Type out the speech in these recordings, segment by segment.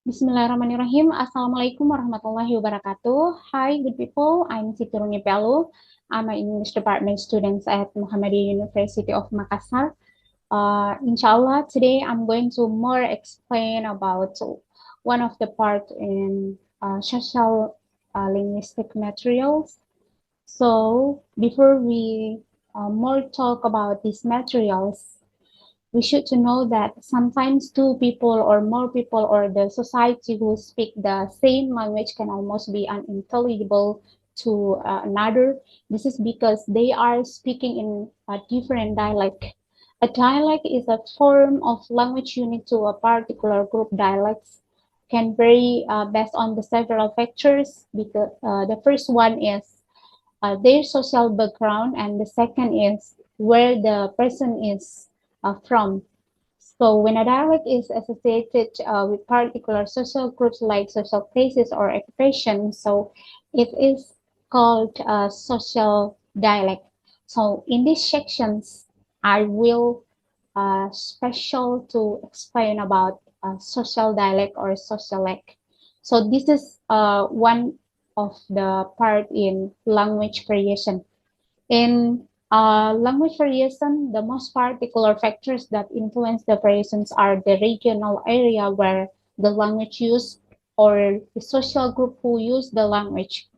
Bismillahirrahmanirrahim. Assalamualaikum warahmatullahi wabarakatuh. Hi, good people. I'm Siti Rumi Pelu. I'm an English department student at Muhammadiyah University of Makassar. Inshallah, today I'm going to more explain about one of the part in social linguistic materials. So before we more talk about these materials, we should to know that sometimes two people or more people or the society who speak the same language can almost be unintelligible to another. This is because they are speaking in a different dialect. A dialect is a form of language unique to a particular group. Dialects can vary based on the several factors, because the first one is their social background, and the second is where the person is from. So when a dialect is associated with particular social groups like social classes or occupation, so it is called social dialect. So in these sections, I will special to explain about social dialect or socialect. So this is one of the part in language variation. In language variation, the most particular factors that influence the variations are the regional area where the language used or the social group who use the language.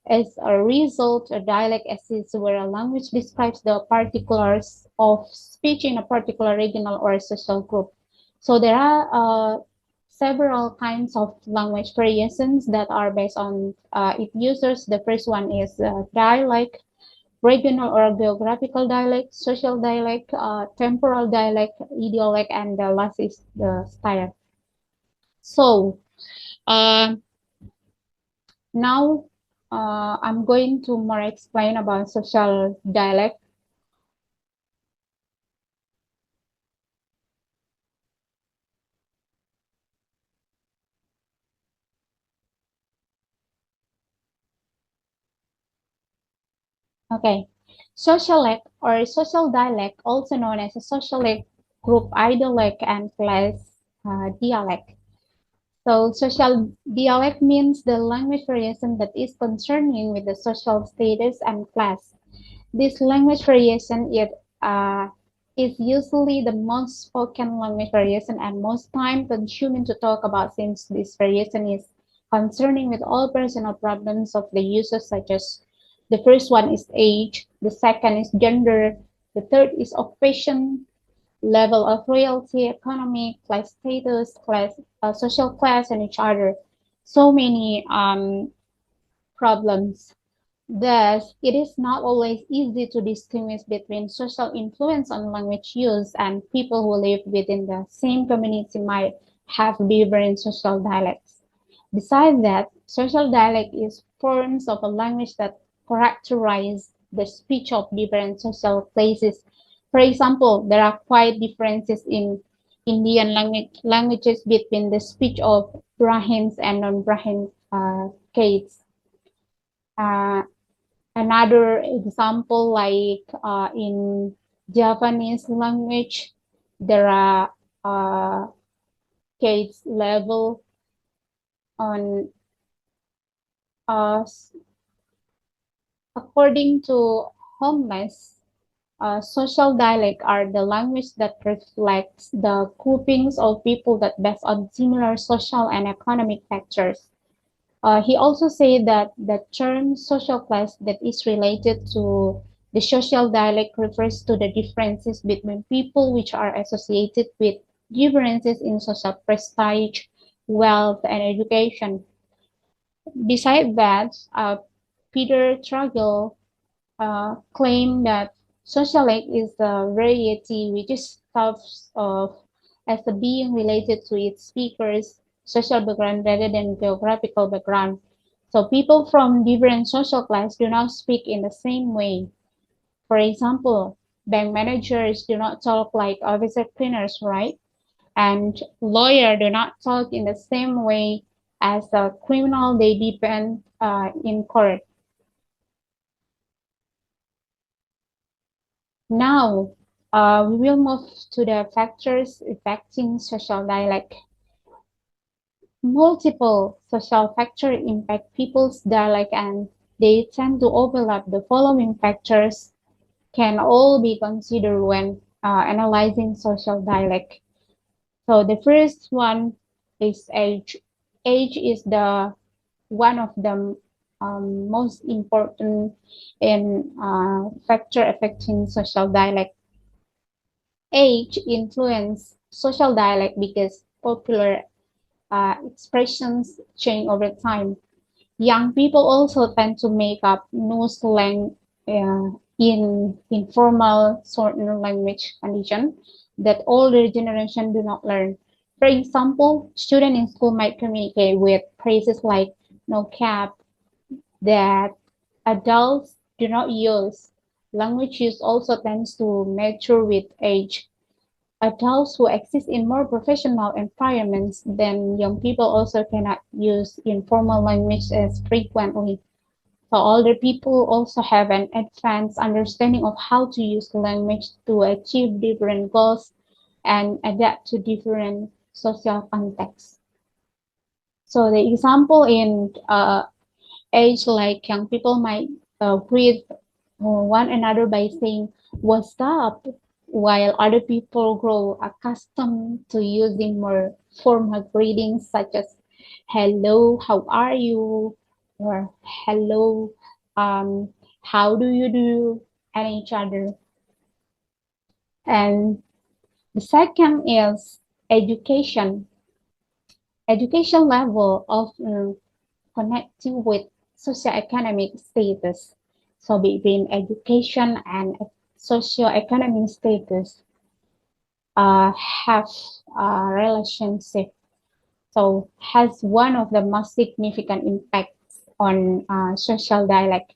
As a result, a dialect exists where a language describes the particulars of speech in a particular regional or social group. So there are several kinds of language variations that are based on its users. The first one is dialect, regional or geographical dialect, social dialect, temporal dialect, idiolect, and the last is the style. So uh, now I'm going to more explain about social dialect. Okay, socialect or social dialect, also known as a socialect, group idiolect, and class dialect. So social dialect means the language variation that is concerning with the social status and class. This language variation is usually the most spoken language variation and most time consuming to talk about, since this variation is concerning with all personal problems of the users, such as the first one is age, the second is gender, the third is occupation, level of royalty, economic, class status, social class, and each other. So many problems. Thus, it is not always easy to distinguish between social influence on language use, and people who live within the same community might have different social dialects. Besides that, social dialect is forms of a language that characterize the speech of different social classes. For example, there are quite differences in Indian languages between the speech of Brahmins and non-Brahmin castes. Uh, Another example, like in Japanese language, there are case level on uh, according to Holmes. Social dialect are the language that reflects the groupings of people that based on similar social and economic factors. He also said that the term social class that is related to the social dialect refers to the differences between people which are associated with differences in social prestige, wealth, and education. Besides that, Peter Tragel claimed that socialite is a variety which is thought of as a being related to its speaker's social background rather than geographical background. So people from different social class do not speak in the same way. For example, bank managers do not talk like officer cleaners, right? And lawyer do not talk in the same way as a criminal they depend in court. Now, we will move to the factors affecting social dialect. multiple social factors impact people's dialect and they tend to overlap. The following factors can all be considered when analyzing social dialect. So the first one is age. Age is the one of the most important in factor affecting social dialect. Age influence social dialect because popular expressions change over time. Young people also tend to make up new slang in informal certain language condition that older generation do not learn. For example, students in school might communicate with phrases like no cap that adults do not use. Language use also tends to mature with age. Adults who exist in more professional environments than young people also cannot use informal language as frequently. So older people also have an advanced understanding of how to use language to achieve different goals and adapt to different social contexts. So the example in age like young people might greet one another by saying "What's up?" while other people grow accustomed to using more formal greetings such as "Hello, how are you?" or "Hello, how do you do?" and each other. And the second is education. Education level of connecting with socioeconomic status. So between education and socioeconomic status have a relationship. So has one of the most significant impacts on social dialect.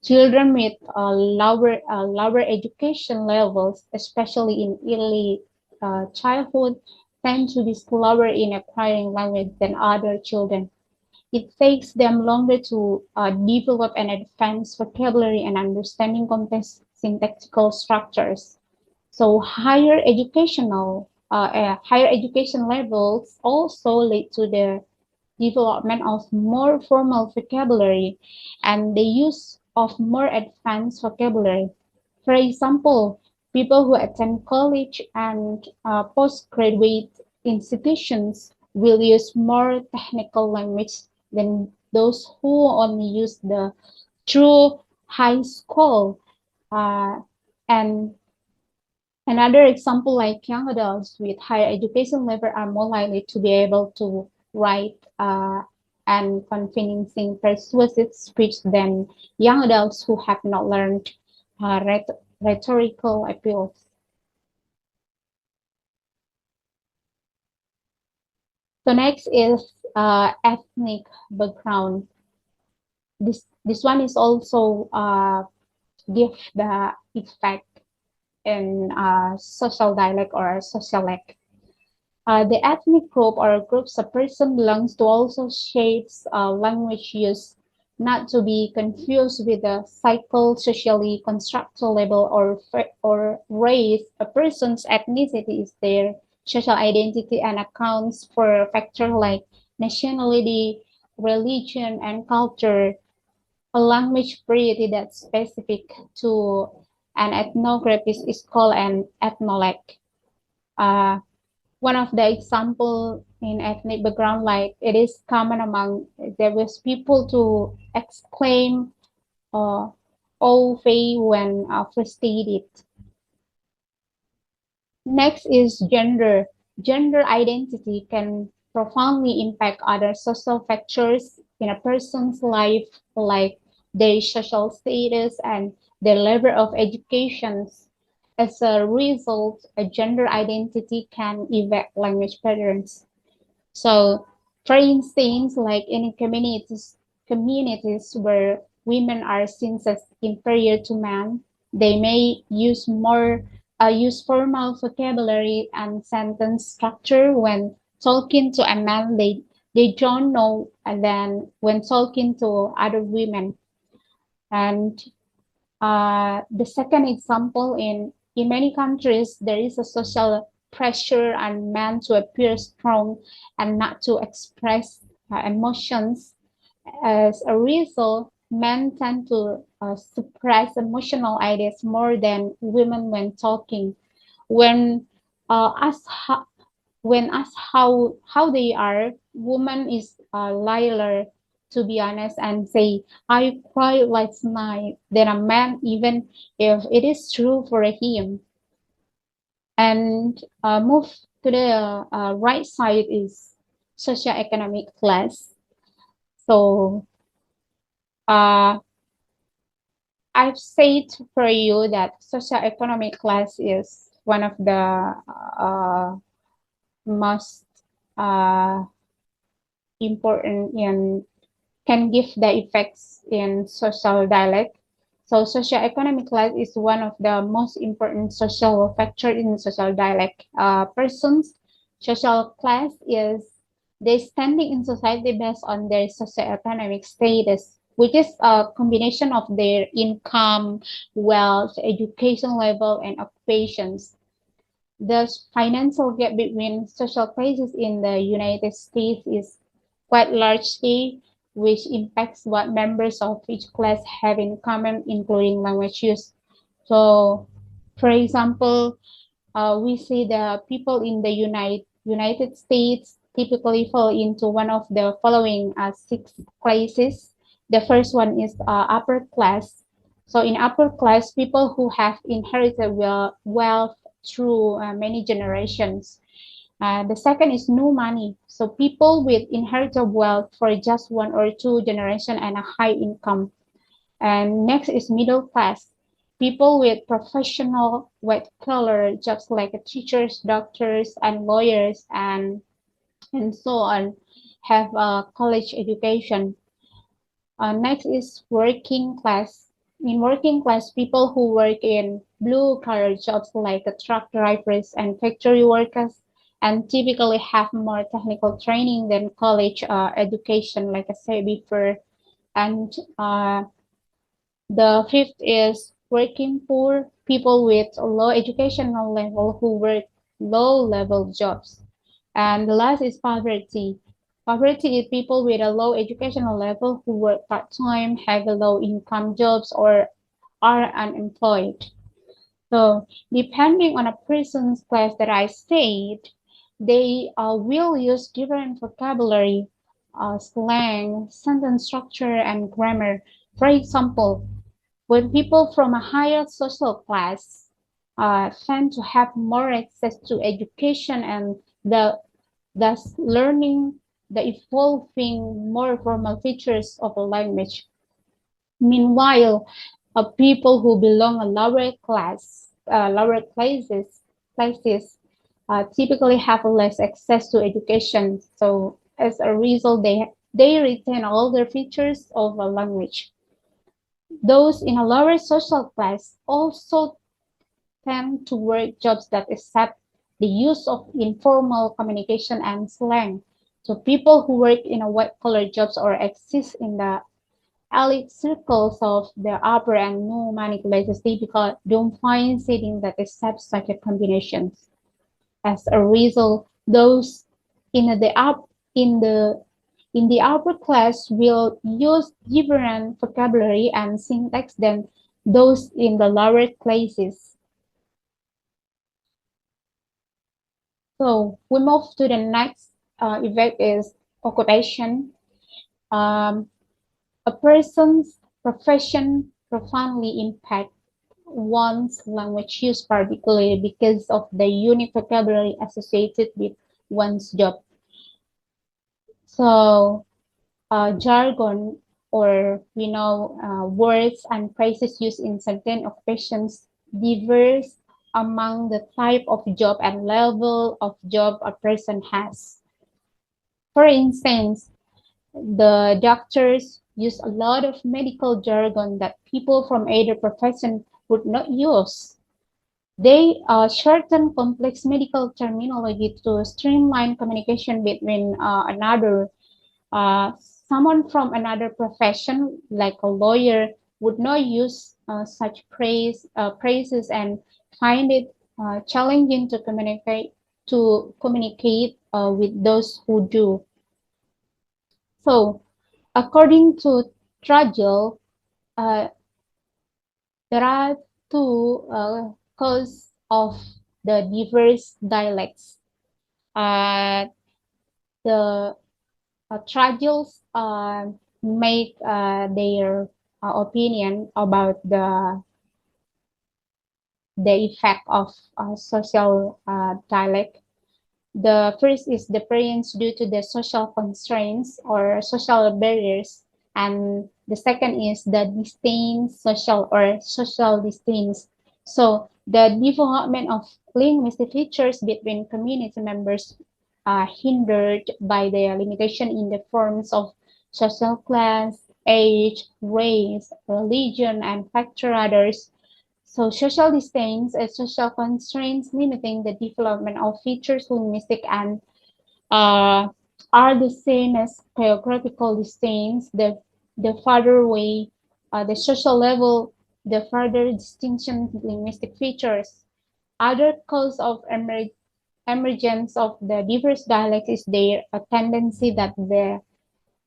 Children with lower education levels, especially in early childhood, tend to be slower in acquiring language than other children. It takes them longer to develop an advanced vocabulary and understanding complex syntactical structures. So higher education levels also lead to the development of more formal vocabulary and the use of more advanced vocabulary. For example, people who attend college and postgraduate institutions will use more technical language than those who only use the true high school. And another example, like young adults with higher education level are more likely to be able to write and convincing persuasive speech than young adults who have not learned rhetorical appeals. So next is ethnic background. This one is also give the effect in social dialect or socialect. The ethnic group or groups a person belongs to also shapes language use, not to be confused with the cycle socially constructed label or race. A person's ethnicity is their social identity and accounts for factors like nationality, religion, and culture. A language variety that's specific to an ethnography is called an ethnolect. Uh, One of the example in ethnic background, like it is common among diverse people to exclaim "Oh, Fei" when frustrated. Next is gender. Gender identity can profoundly impact other social factors in a person's life, like their social status and their level of education. As a result, a gender identity can affect language patterns. So, for instance, like in communities where women are seen as inferior to men, they may use formal vocabulary and sentence structure when talking to a man they don't know than when talking to other women. And the second example in many countries there is a social pressure on men to appear strong and not to express emotions. As a result, men tend to suppress emotional ideas more than women when talking. When asked how they are, woman is liar, to be honest, and say I cried last night than a man, even if it is true for him. And move to the right side is socioeconomic class. So uh, I've said for you that socioeconomic class is one of the most uh, important and can give the effects in social dialect. So socioeconomic class is one of the most important social factor in social dialect. Persons' social class is they standing in society based on their socioeconomic status, which is a combination of their income, wealth, education level, and occupations. The financial gap between social classes in the United States is quite largely, which impacts what members of each class have in common, including language use. So, for example, we see the people in the United States typically fall into one of the following six classes. The first one is upper class. So in upper class, people who have inherited wealth through many generations. The second is new money. So people with inherited wealth for just one or two generation and a high income. And next is middle class. People with professional white collar jobs like teachers, doctors, and lawyers, and so on, have a college education. Next is working class. In working class, people who work in blue collar jobs like truck drivers and factory workers and typically have more technical training than college education, like I said before. And the fifth is working poor, people with a low educational level who work low level jobs. And the last is poverty. Poverty is people with a low educational level who work part-time, have a low income jobs, or are unemployed. So depending on a person's class that I said, they will use different vocabulary, slang, sentence structure, and grammar. For example, when people from a higher social class tend to have more access to education and thus learning the evolving more formal features of a language. Meanwhile, people who belong a lower classes typically have less access to education. So as a result, they retain all the features of a language. Those in a lower social class also tend to work jobs that accept the use of informal communication and slang. So people who work in a white-collar jobs or exist in the elite circles of the upper and no money classes typically don't find seating that accepts such a combinations. As a result, those in the up in the upper class will use different vocabulary and syntax than those in the lower classes. So we move to the next effect is occupation. Um, a person's profession profoundly impacts one's language use, particularly because of the unique vocabulary associated with one's job. So jargon, or words and phrases used in certain occupations differs among the type of job and level of job a person has. For instance, the doctors use a lot of medical jargon that people from other profession would not use. They shorten complex medical terminology to streamline communication between someone from another profession, like a lawyer, would not use such phrases and find it challenging to communicate to communicate with those who do. So, according to Trudgill, uh, there are two causes of the diverse dialects. Uh, the Trudgills make their opinion about the effect of social dialect. The first is the variance due to the social constraints or social barriers, and the second is the distinct social or social distains. So the development of linguistic features between community members are hindered by the limitation in the forms of social class, age, race, religion, and factor others. So social disdains and social constraints limiting the development of features linguistic and uh, are the same as geographical disdains. The further away the social level, the further distinction linguistic features. Other cause of emergence of the diverse dialects is their a tendency that the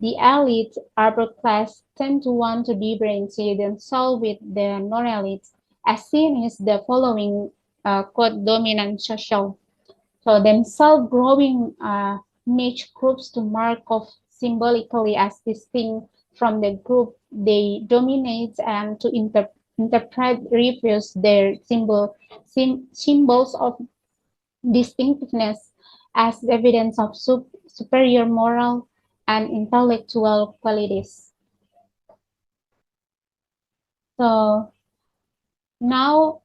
elite upper class tend to want to differentiate themselves with the non-elites, as seen is the following quote dominant social. So themselves growing niche groups to mark off symbolically as distinct from the group they dominate and to interpret refuse their symbols of distinctiveness as evidence of superior moral and intellectual qualities. So now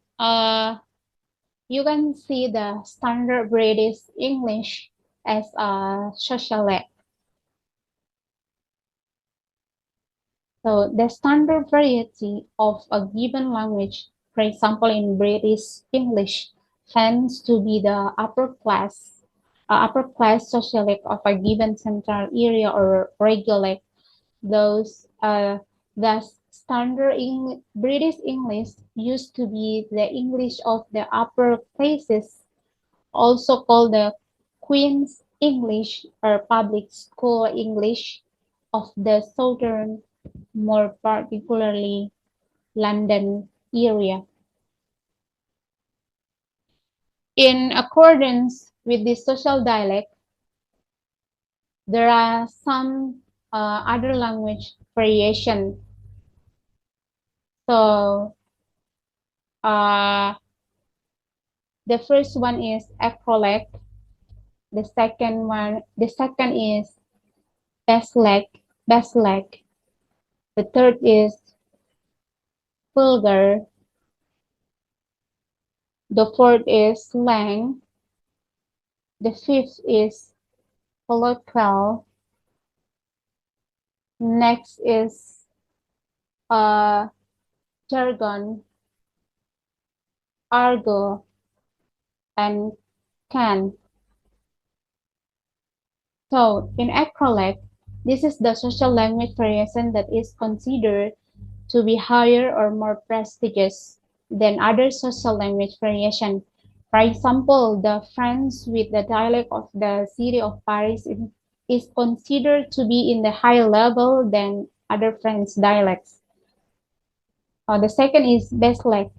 you can see the standard British English as a sociolect. So the standard variety of a given language, for example, in British English, tends to be the upper class sociolect of a given central area or regolect. Those thus standard British English used to be the English of the upper classes, also called the Queen's English or public school English of the southern, more particularly London area. In accordance with the social dialect, there are some other language variation. So the first one is acrolect. The second is baselect. The third is vulgar. The fourth is slang. The fifth is colloquial. Next is uh, jargon, argot, and can. So in acrolect, this is the social language variation that is considered to be higher or more prestigious than other social language variation. For example, the French with the dialect of the city of Paris is considered to be in the higher level than other French dialects. The second is Besleck.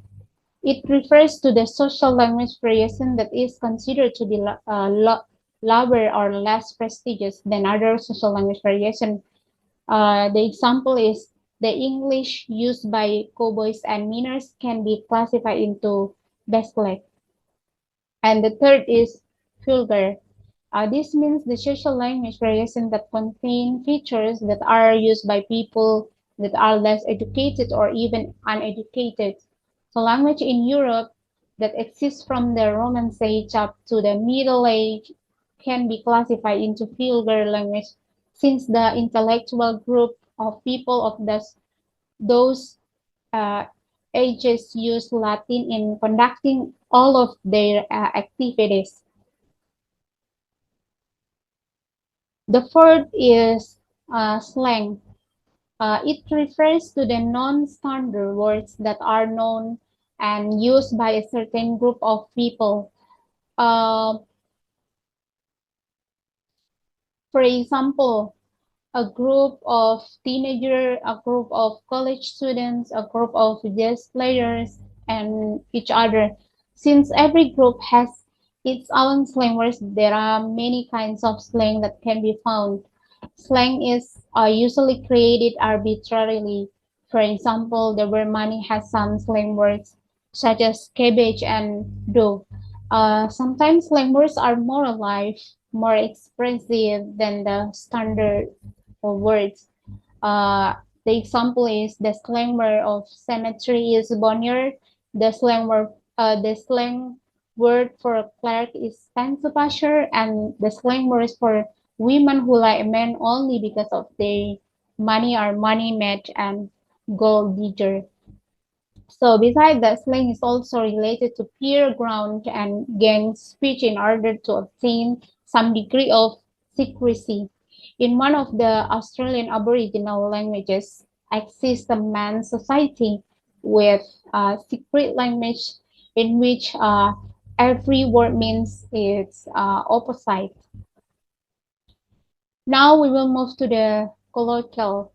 It refers to the social language variation that is considered to be lower or less prestigious than other social language variation. The example is the English used by cowboys and miners can be classified into Besleck. And the third is vulgar. This means the social language variation that contain features that are used by people that are less educated or even uneducated. So language in Europe that exists from the Romance age up to the Middle Age can be classified into vulgar language since the intellectual group of people of those uh, ages use Latin in conducting all of their activities. The fourth is slang. It refers to the non-standard words that are known and used by a certain group of people. Uh, For example, a group of teenagers, a group of college students, a group of jazz players, and each other. Since every group has its own slang words, there are many kinds of slang that can be found. Slang is usually created arbitrarily. For example, the word money has some slang words such as cabbage and dough. Sometimes slang words are more alive, more expressive than the standard words. Uh, the example is the slang word of cemetery is bonnier. The slang word for clerk is pensupasher, and the slang words for women who like men only because of their money are money match and gold digger. So besides that, slang is also related to peer ground and gang speech in order to obtain some degree of secrecy. In one of the Australian Aboriginal languages exists a man society with a secret language in which every word means its opposite. Now we will move to the colloquial.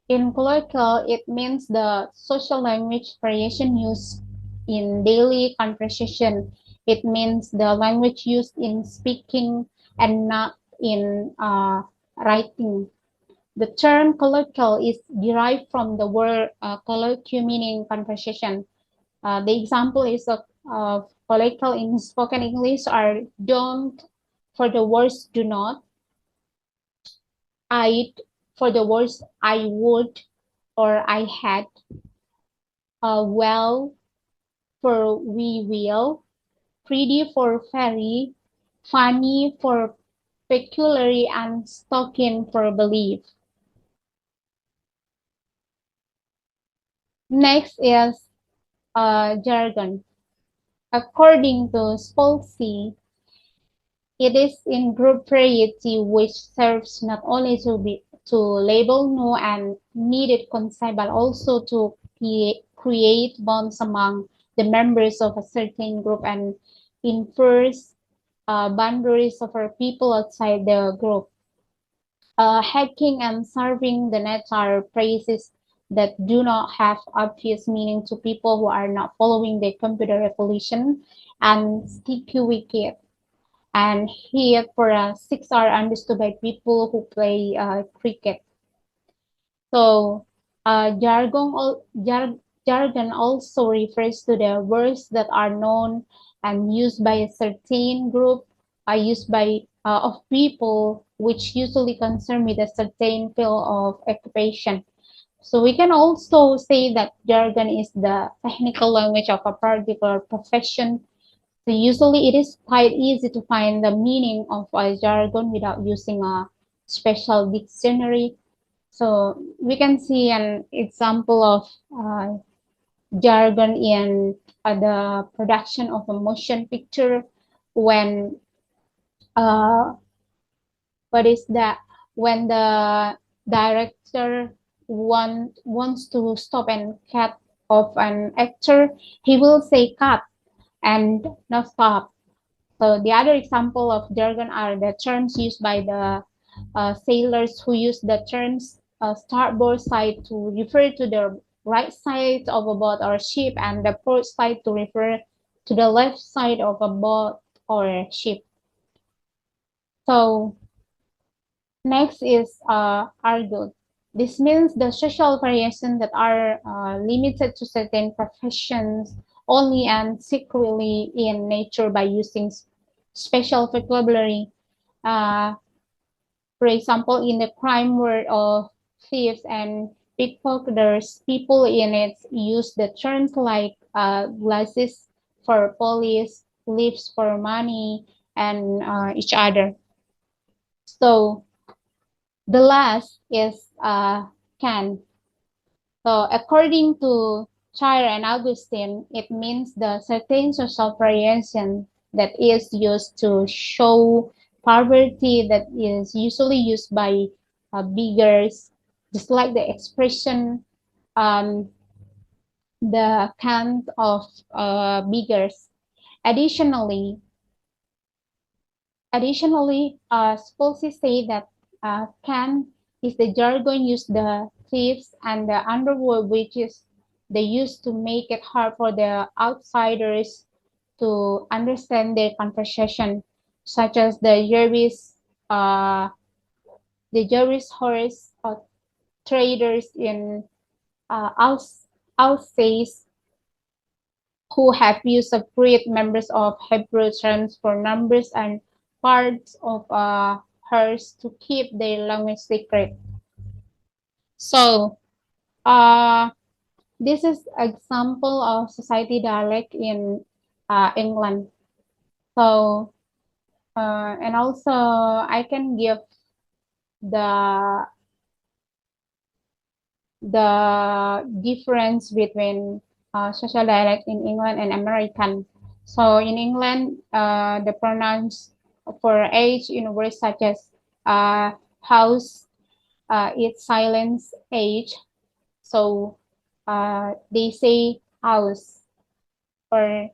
In colloquial, it means the social language variation used in daily conversation. It means the language used in speaking and not in writing. The term colloquial is derived from the word colloquium, meaning conversation. The example is of colloquial in spoken English are don't for the words do not, I'd for the words I would or I had, well for we will, pretty for fairy, funny for peculiarly, and stalking for belief. Next is jargon. According to Spolsky, it is in group variety which serves not only to label new and needed concept but also to create bonds among the members of a certain group and infers boundaries of our people outside the group. Hacking and serving the net are phrases that do not have obvious meaning to people who are not following the computer revolution, and sticky wicket and hit for a 6 hour understood by people who play cricket. So jargon also refers to the words that are known and used by a certain group, used by of people, which usually concern with a certain field of occupation. So we can also say that jargon is the technical language of a particular profession. So usually it is quite easy to find the meaning of a jargon without using a special dictionary. So we can see an example of jargon in the production of a motion picture when uh, what is that when the director wants to stop and cut off an actor, he will say cut and not stop. So the other example of jargon are the terms used by the sailors who use the terms starboard side to refer to the right side of a boat or ship, and the port side to refer to the left side of a boat or ship. So next is argot. This means the social variations that are limited to certain professions only and secretly in nature by using special vocabulary. Uh, For example, in the crime world of thieves and pickpocketers, people in it use the terms like glasses for police, lips for money, and each other. So the last is can. So according to Chire and Augustine, it means the certain social variation that is used to show poverty that is usually used by beggars, just like the expression um, the count of beggars. Additionally, Spolsky say that Can is the jargon used the thieves and the underworld, which is they used to make it hard for the outsiders to understand their conversation, such as uh, the Jewish horse traders in Alsace who have used of create members of Hebrew terms for numbers and parts of hers to keep their language secret. So, uh, this is example of society dialect in England. So, and also I can give the difference between social dialect in England and American. So in England, the pronouns for age in words such as house, it's silence, age. So they say house. Or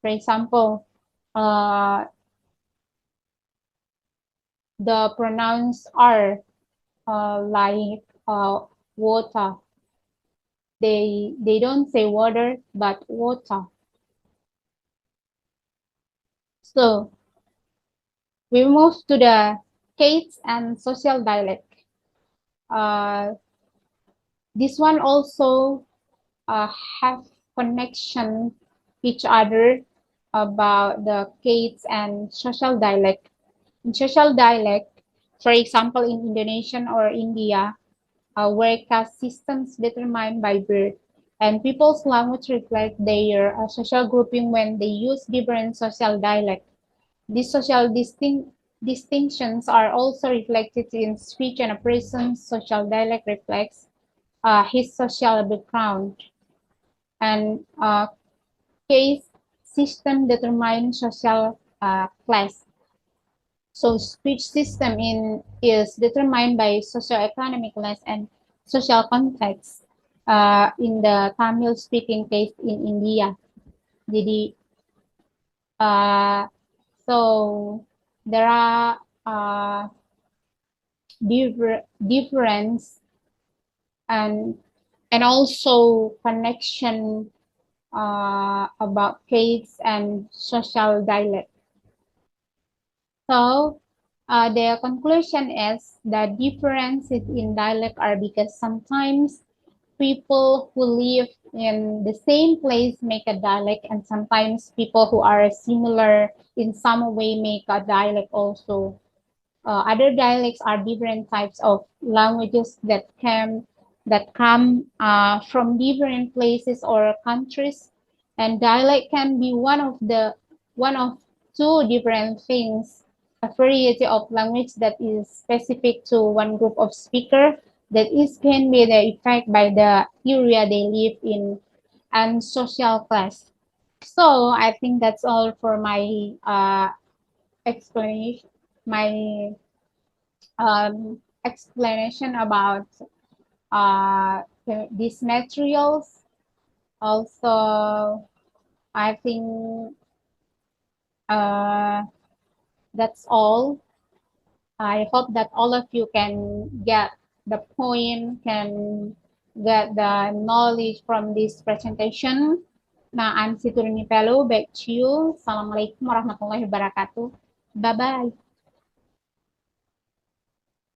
for example, uh, the pronouns are like water. They don't say water, but water. So we move to the Kates and social dialect. Uh, this one also uh, have connection each other about the Kates and social dialect. In social dialect, for example, in Indonesian or India, where caste systems determined by birth, and people's language reflect their social grouping when they use different social dialect. These social distinctions are also reflected in speech, and a person's social dialect reflects his social background. And case system determines social class. So speech system is determined by socioeconomic class and social context. In the Tamil speaking case in India, jadi uh, so there are difference and also connection about case and social dialect. So the conclusion is that differences in dialect are because sometimes people who live in the same place make a dialect, and sometimes people who are similar in some way make a dialect also. Other dialects are different types of languages that come from different places or countries, and dialect can be one of two different things: a variety of language that is specific to one group of speaker that is can be the effect by the area they live in and social class. So I think that's all for my explanation. My explanation about these materials. Also, I think uh, that's all. I hope that all of you can get the point, can get the knowledge from this presentation. Nah, I'm Situruni Pelu, back to you. Assalamualaikum warahmatullahi wabarakatuh. Bye-bye.